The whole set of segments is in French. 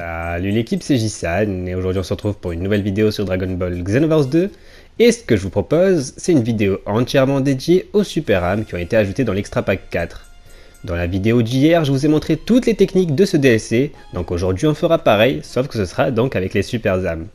Salut l'équipe, c'est Jisan et aujourd'hui on se retrouve pour une nouvelle vidéo sur Dragon Ball Xenoverse 2 et ce que je vous propose, c'est une vidéo entièrement dédiée aux super âmes qui ont été ajoutées dans l'Extra Pack 4. Dans la vidéo d'hier, je vous ai montré toutes les techniques de ce DLC, donc aujourd'hui on fera pareil, sauf que ce sera donc avec les super âmes.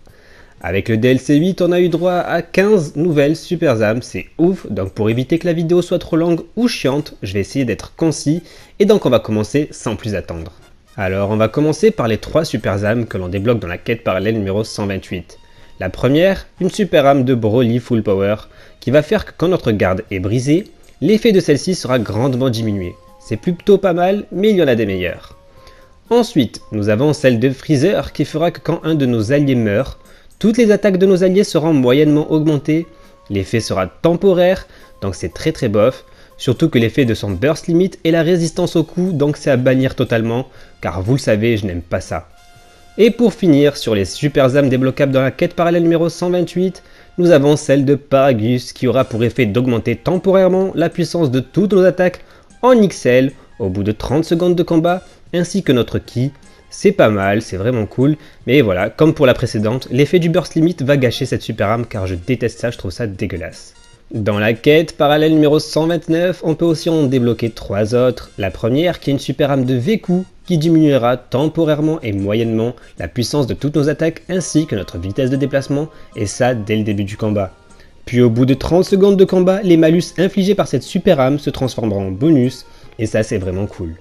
Avec le DLC 8, on a eu droit à 15 nouvelles super âmes, c'est ouf, donc pour éviter que la vidéo soit trop longue ou chiante, je vais essayer d'être concis, et donc on va commencer sans plus attendre. Alors on va commencer par les 3 super âmes que l'on débloque dans la quête parallèle numéro 128. La première, une super âme de Broly Full Power, qui va faire que quand notre garde est brisée, l'effet de celle-ci sera grandement diminué. C'est plutôt pas mal, mais il y en a des meilleures. Ensuite, nous avons celle de Freezer qui fera que quand un de nos alliés meurt, toutes les attaques de nos alliés seront moyennement augmentées, l'effet sera temporaire, donc c'est très bof, surtout que l'effet de son burst limit est la résistance au coup, donc c'est à bannir totalement, car vous le savez, je n'aime pas ça. Et pour finir, sur les super âmes débloquables dans la quête parallèle numéro 128, nous avons celle de Paragus qui aura pour effet d'augmenter temporairement la puissance de toutes nos attaques en XL au bout de 30 secondes de combat, ainsi que notre ki. C'est pas mal, c'est vraiment cool, mais voilà, comme pour la précédente, l'effet du burst limit va gâcher cette super âme car je déteste ça, je trouve ça dégueulasse. Dans la quête parallèle numéro 129, on peut aussi en débloquer 3 autres. La première qui est une super âme de Veku qui diminuera temporairement et moyennement la puissance de toutes nos attaques ainsi que notre vitesse de déplacement, et ça dès le début du combat. Puis au bout de 30 secondes de combat, les malus infligés par cette super âme se transformeront en bonus, et ça c'est vraiment cool.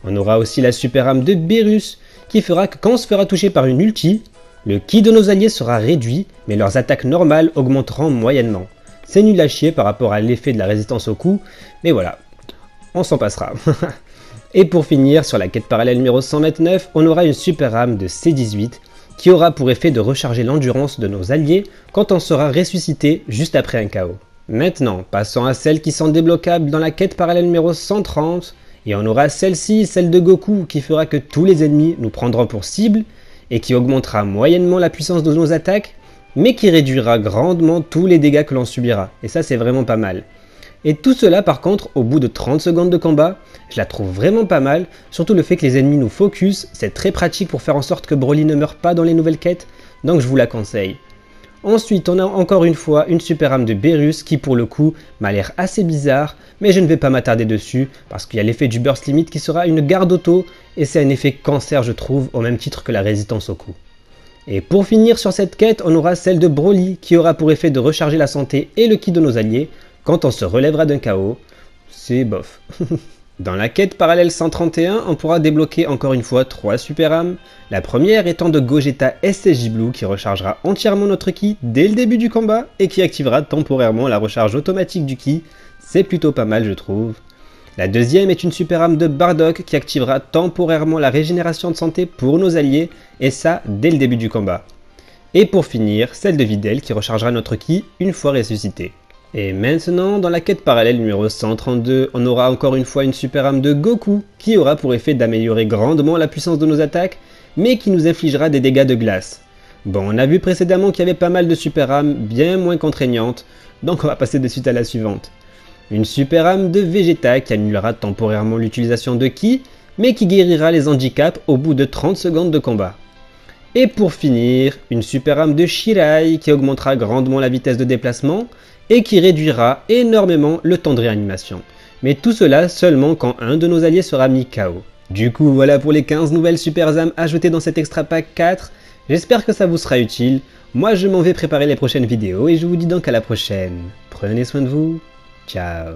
On aura aussi la super âme de Beerus qui fera que quand on se fera toucher par une ulti, le ki de nos alliés sera réduit, mais leurs attaques normales augmenteront moyennement. C'est nul à chier par rapport à l'effet de la résistance au coup, mais voilà, on s'en passera. Et pour finir, sur la quête parallèle numéro 129, on aura une super âme de C18 qui aura pour effet de recharger l'endurance de nos alliés quand on sera ressuscité juste après un KO. Maintenant, passons à celles qui sont débloquables dans la quête parallèle numéro 130, et on aura celle-ci, celle de Goku, qui fera que tous les ennemis nous prendront pour cible, et qui augmentera moyennement la puissance de nos attaques, mais qui réduira grandement tous les dégâts que l'on subira, et ça c'est vraiment pas mal. Et tout cela par contre, au bout de 30 secondes de combat, je la trouve vraiment pas mal, surtout le fait que les ennemis nous focus, c'est très pratique pour faire en sorte que Broly ne meure pas dans les nouvelles quêtes, donc je vous la conseille. Ensuite, on a encore une fois une super âme de Beerus qui pour le coup m'a l'air assez bizarre, mais je ne vais pas m'attarder dessus parce qu'il y a l'effet du burst limit qui sera une garde auto, et c'est un effet cancer je trouve, au même titre que la résistance au coup. Et pour finir sur cette quête, on aura celle de Broly qui aura pour effet de recharger la santé et le ki de nos alliés quand on se relèvera d'un KO. C'est bof. Dans la quête parallèle 131, on pourra débloquer encore une fois 3 super âmes. La première étant de Gogeta SSJ Blue qui rechargera entièrement notre ki dès le début du combat et qui activera temporairement la recharge automatique du ki. C'est plutôt pas mal je trouve. La deuxième est une super âme de Bardock qui activera temporairement la régénération de santé pour nos alliés, et ça dès le début du combat. Et pour finir, celle de Videl qui rechargera notre ki une fois ressuscité. Et maintenant, dans la quête parallèle numéro 132, on aura encore une fois une super âme de Goku qui aura pour effet d'améliorer grandement la puissance de nos attaques, mais qui nous infligera des dégâts de glace. Bon, on a vu précédemment qu'il y avait pas mal de super âmes bien moins contraignantes, donc on va passer de suite à la suivante. Une super âme de Vegeta qui annulera temporairement l'utilisation de ki, mais qui guérira les handicaps au bout de 30 secondes de combat. Et pour finir, une super âme de Shirai qui augmentera grandement la vitesse de déplacement, et qui réduira énormément le temps de réanimation. Mais tout cela seulement quand un de nos alliés sera mis KO. Du coup voilà pour les 15 nouvelles super âmes ajoutées dans cet extra pack 4, j'espère que ça vous sera utile. Moi je m'en vais préparer les prochaines vidéos et je vous dis donc à la prochaine. Prenez soin de vous. Ciao.